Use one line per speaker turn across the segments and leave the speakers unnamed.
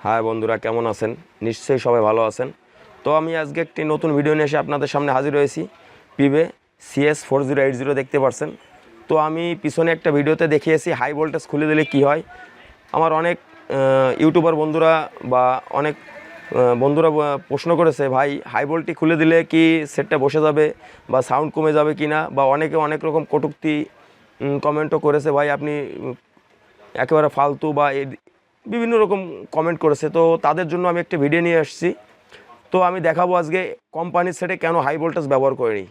High বন্ধুরা, কেমন আছেন? নিশ্চয়ই সবাই ভালো আছেন। তো আমি আজকে একটি নতুন ভিডিও নিয়ে এসে আপনাদের সামনে হাজির হয়েছি। পিবে CS4080 দেখতে পাচ্ছেন। তো আমি পিছনে একটা ভিডিওতে দেখিয়েছি হাই ভোল্টেজ খুলে দিলে কি হয়। আমার অনেক ইউটিউবার বন্ধুরা বা অনেক বন্ধুরা প্রশ্ন করেছে, ভাই হাই ভোল্টেজ খুলে দিলে কি সেটটা বসে যাবে বা সাউন্ড কমে যাবে কি না, বা অনেকে অনেক রকম কটূক্তি কমেন্টও করেছে, ভাই আপনি একেবারে ফালতু বা বিভিন্ন রকম কমেন্ট করেছে। তো তাদের জন্য আমি একটা ভিডিও নিয়ে আসছি। তো আমি দেখাবো আজকে কোম্পানির সেটে কেন হাই ভোল্টেজ ব্যবহার করিনি।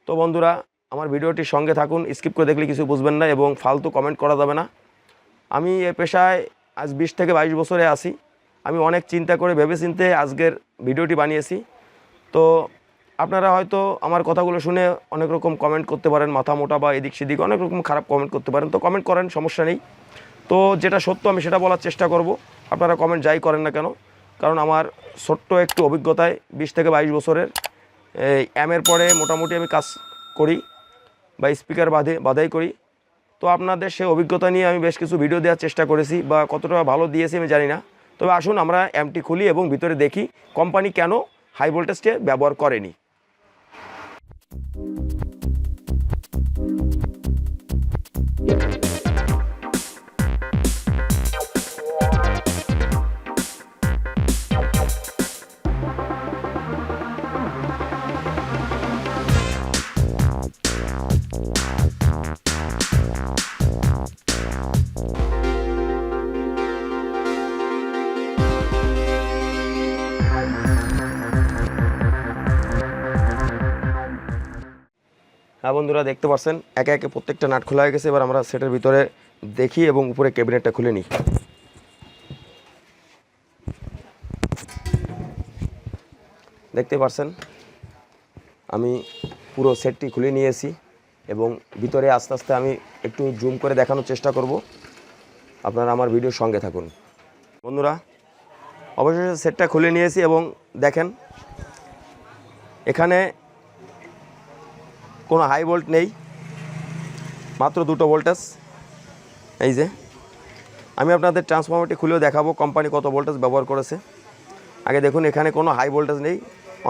তো বন্ধুরা, আমার ভিডিওটির সঙ্গে থাকুন, স্কিপ করে দেখলে কিছু বুঝবেন না এবং ফালতু কমেন্ট করা যাবে না। আমি এ পেশায় আজ 20 থেকে 22 বছরে আছি। আমি অনেক চিন্তা করে ভেবেচিন্তে আজকের ভিডিওটি বানিয়েছি। তো আপনারা হয়তো আমার কথাগুলো শুনে অনেক রকম কমেন্ট করতে পারেন, মাথা মোটা বা এদিক সেদিক অনেক রকম খারাপ কমেন্ট করতে পারেন। তো কমেন্ট করেন, সমস্যা নেই। তো যেটা সত্য আমি সেটা বলার চেষ্টা করব। আপনারা কমেন্ট যাই করেন না কেন, কারণ আমার ছোট্ট একটু অভিজ্ঞতায় 20 থেকে 22 বছরের এর পরে মোটামুটি আমি কাজ করি বা স্পিকার বাধাই করি। তো আপনাদের সেই অভিজ্ঞতা নিয়ে আমি বেশ কিছু ভিডিও দেওয়ার চেষ্টা করেছি, বা কতটা ভালো দিয়েছি আমি জানি না। তবে আসুন আমরা এমটি খুলি এবং ভিতরে দেখি কোম্পানি কেন হাই ভোল্টেজকে ব্যবহার করেনি। হ্যাঁ বন্ধুরা, দেখতে পাচ্ছেন একে একে প্রত্যেকটা নাট খোলা হয়ে গেছে। এবার আমরা সেটের ভিতরে দেখি এবং উপরে ক্যাবিনেটটা খুলে নিই। দেখতে পাচ্ছেন আমি পুরো সেটটি খুলে নিয়েছি এবং ভিতরে আস্তে আস্তে আমি একটু জুম করে দেখানোর চেষ্টা করব। আপনারা আমার ভিডিওর সঙ্গে থাকুন। বন্ধুরা, অবশেষে সেটটা খুলে নিয়েছি এবং দেখেন এখানে কোনো হাই ভোল্ট নেই, মাত্র দুটো ভোল্টেজ। এই যে আমি আপনাদের ট্রান্সফরমারটি খুলেও দেখাবো কোম্পানি কত ভোল্টেজ ব্যবহার করেছে। আগে দেখুন, এখানে কোনো হাই ভোল্টেজ নেই,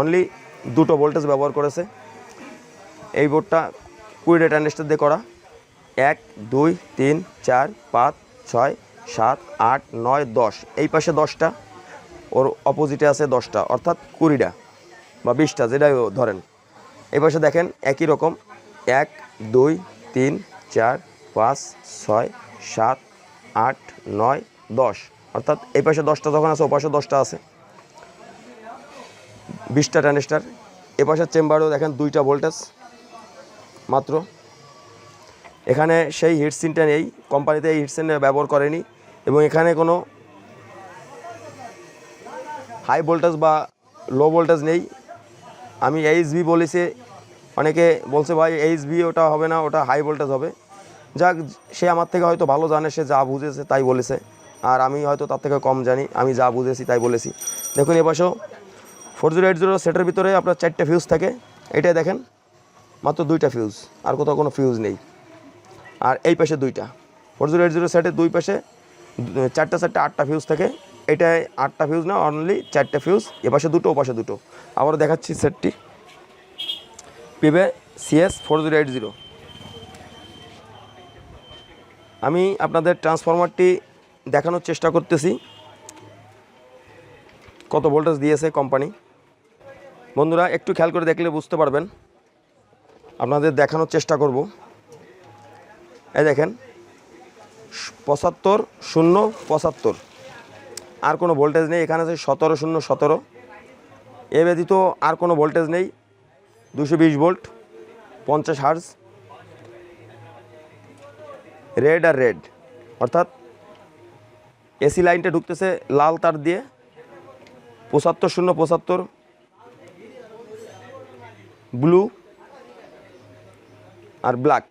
অনলি দুটো ভোল্টেজ ব্যবহার করেছে। এই বোর্ডটা 20 ট্রানজিস্টার দিয়ে করা। 1 2 3 4 5 6 7 8 9 10, এই পাশে 10টা, ওর অপোজিটে আছে 10টা, অর্থাৎ 20টা বা 20টা যেটাই ধরেন। এই পাশে দেখেন একই রকম 1 2 3 4 5 6 7 8 9 10, অর্থাৎ এই পাশে 10টা যখন আছে ও পাশে 10টা আছে, 20টা ট্রানজিস্টার। এ পাশের চেম্বারেও দেখেন 2টা ভোল্টেজ মাত্র। এখানে সেই হিটসিনটা নেই, কোম্পানিতে এই হিটসিন ব্যবহার করেনি এবং এখানে কোনো হাই ভোল্টেজ বা লো ভোল্টেজ নেই। আমি এইচভি বলেছি, অনেকে বলছে ভাই এইচভি ওটা হবে না, ওটা হাই ভোল্টেজ হবে। যাক, সে আমার থেকে হয়তো ভালো জানে, সে যা বুঝেছে তাই বলেছে, আর আমি হয়তো তার থেকে কম জানি, আমি যা বুঝেছি তাই বলেছি। দেখুন এ পাশেও 4080 সেটের ভিতরে আপনার 4টে ফিউজ থাকে। এটাই দেখেন মাত্র 2টা ফিউজ, আর কোথাও কোনো ফিউজ নেই। আর এই পাশে 2টা 4080 সেটের দুই পাশে 4টে 8টা ফিউজ থাকে। এটায় 8টা ফিউজ না, অনলি 4টে ফিউজ, এ পাশে দুটো ও পাশে দুটো। আবার দেখাচ্ছি সেটটি, পিবে CS4080। আমি আপনাদের ট্রান্সফরমারটি দেখানোর চেষ্টা করতেছি কত ভোল্টেজ দিয়েছে কোম্পানি। বন্ধুরা একটু খেয়াল করে দেখলে বুঝতে পারবেন, আপনাদের দেখানোর চেষ্টা করব। এই দেখেন 75 0 75, আর কোনো ভোল্টেজ নেই। এখানে আছে 17 0 17, এ ব্যতীত আর কোনো ভোল্টেজ নেই। 220 ভোল্ট, 50 হার্জ, রেড আর রেড, অর্থাৎ এসি লাইনটা ঢুকতেছে লাল তার দিয়ে। 75 0 75, ব্লু আর ব্ল্যাক,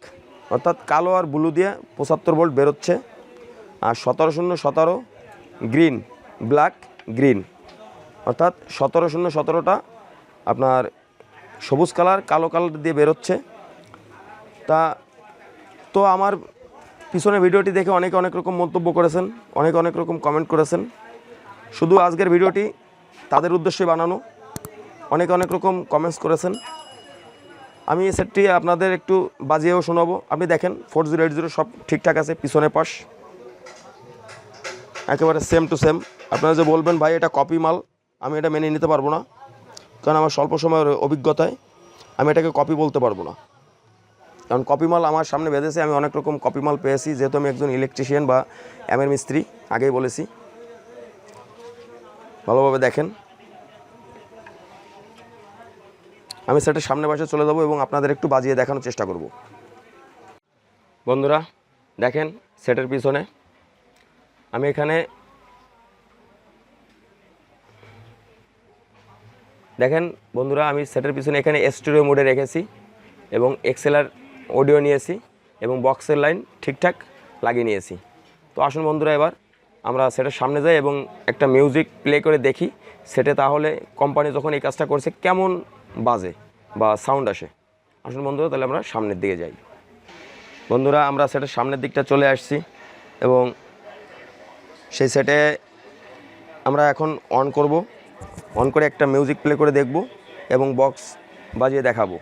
অর্থাৎ কালো আর ব্লু দিয়ে 75 ভোল্ট বেরোচ্ছে। আর 17 0 17 গ্রিন, ব্ল্যাক গ্রিন, অর্থাৎ 17 0 17টা আপনার সবুজ কালার কালো কালার দিয়ে বেরোচ্ছে। তো আমার পিছনে ভিডিওটি দেখে অনেকে অনেক রকম মন্তব্য করেছেন, অনেক রকম কমেন্ট করেছেন। শুধু আজকের ভিডিওটি তাদের উদ্দেশ্যে বানানো। অনেক রকম কমেন্টস করেছেন। আমি এই সেটটি আপনাদের একটু বাজিয়েও শোনাবো। আপনি দেখেন 4080 সব ঠিকঠাক আছে, পিছনে পাশ একেবারে সেম টু সেম। আপনারা যে বলবেন ভাই এটা কপি মাল, আমি এটা মেনে নিতে পারবো না, কারণ আমার স্বল্প সময়ের অভিজ্ঞতায় আমি এটাকে কপি বলতে পারবো না। কারণ কপি মাল আমার সামনে বেঁধেছে, আমি অনেক রকম কপি মাল পেয়েছি, যেহেতু আমি একজন ইলেকট্রিশিয়ান বা এমএর মিস্ত্রি, আগেই বলেছি। ভালোভাবে দেখেন। আমি সেটের সামনে পাশে চলে যাবো এবং আপনাদের একটু বাজিয়ে দেখানোর চেষ্টা করব। বন্ধুরা দেখেন সেটের পিছনে আমি এখানে দেখেন বন্ধুরা, আমি সেটের পিছনে এখানে স্টুডিও মোডে রেখেছি এবং এক্সএলআর অডিও নিয়েছি এবং বক্সের লাইন ঠিকঠাক লাগিয়ে নিয়েছি। তো আসুন বন্ধুরা, এবার আমরা সেটের সামনে যাই এবং একটা মিউজিক প্লে করে দেখি সেটে তাহলে কোম্পানি যখন এই কাজটা করছে কেমন বাজে বা সাউন্ড আসে। আসুন বন্ধুরা, তাহলে আমরা সামনের দিকে যাই। বন্ধুরা আমরা সেটের সামনের দিকটা চলে আসছি এবং সেই সেটে আমরা এখন অন করব। অন করে একটা মিউজিক প্লে করে দেখব এবং বক্স বাজিয়ে দেখাবো।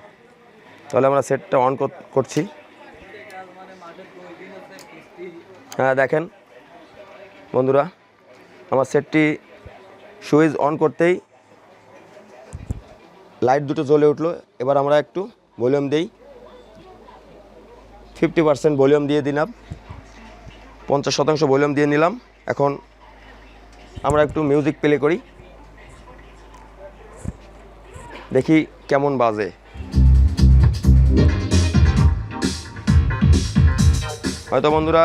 তাহলে আমরা সেটটা অন করছি। হ্যাঁ দেখেন বন্ধুরা, আমার সেটটি সুইচ অন করতেই লাইট দুটো জ্বলে উঠলো। এবার আমরা একটু ভলিউম দিই, 50% ভলিউম দিয়ে দিলাম, 50% ভলিউম দিয়ে নিলাম। এখন আমরা একটু মিউজিক প্লে করি, দেখি কেমন বাজে। হয়তো বন্ধুরা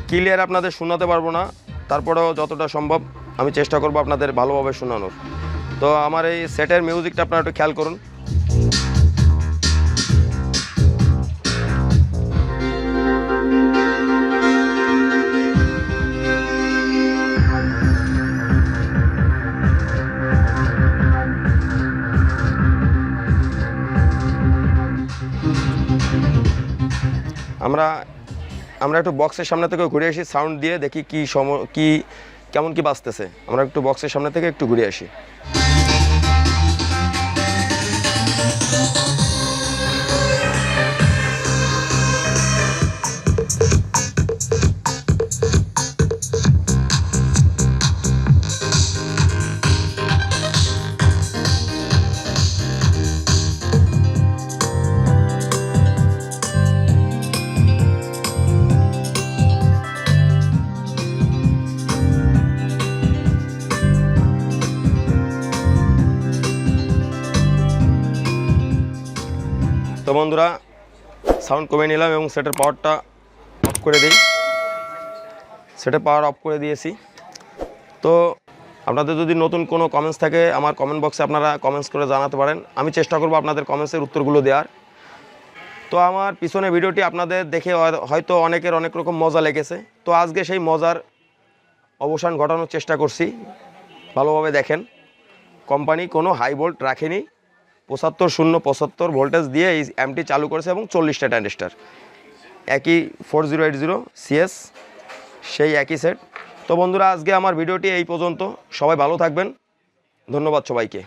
ক্লিয়ার আপনাদের শোনাতে পারবো না, তারপরেও যতটা সম্ভব আমি চেষ্টা করব আপনাদের ভালোভাবে শোনানোর। তো আমার এই সেটের মিউজিকটা আপনারা একটু খেয়াল করুন। আমরা একটু বক্সের সামনে থেকে ঘুরে আসি, সাউন্ড দিয়ে দেখি কেমন কি বাজতেছে। আমরা একটু বক্সের সামনে থেকে একটু ঘুরে আসি। তো বন্ধুরা সাউন্ড কমিয়ে নিলাম এবং সেটের পাওয়ারটা অফ করে দিই। সেটের পাওয়ার অফ করে দিয়েছি। তো আপনাদের যদি নতুন কোনো কমেন্টস থাকে আমার কমেন্ট বক্সে আপনারা কমেন্টস করে জানাতে পারেন, আমি চেষ্টা করব আপনাদের কমেন্টসের উত্তরগুলো দেওয়ার। তো আমার পিছনে ভিডিওটি আপনাদের দেখে হয়তো অনেকের অনেক রকম মজা লেগেছে। তো আজকে সেই মজার অবসান ঘটানোর চেষ্টা করছি। ভালোভাবে দেখেন, কোম্পানি কোনো হাই ভোল্ট রাখেনি, 75-0-75 ভোল্টেজ দিয়ে এই অ্যাম্পটি চালু করেছে এবং 40টা ট্রানজিস্টর, একই 4080 CS, সেই একই সেট। তো বন্ধুরা আজকে আমার ভিডিওটি এই পর্যন্ত। সবাই ভালো থাকবেন, ধন্যবাদ সবাইকে।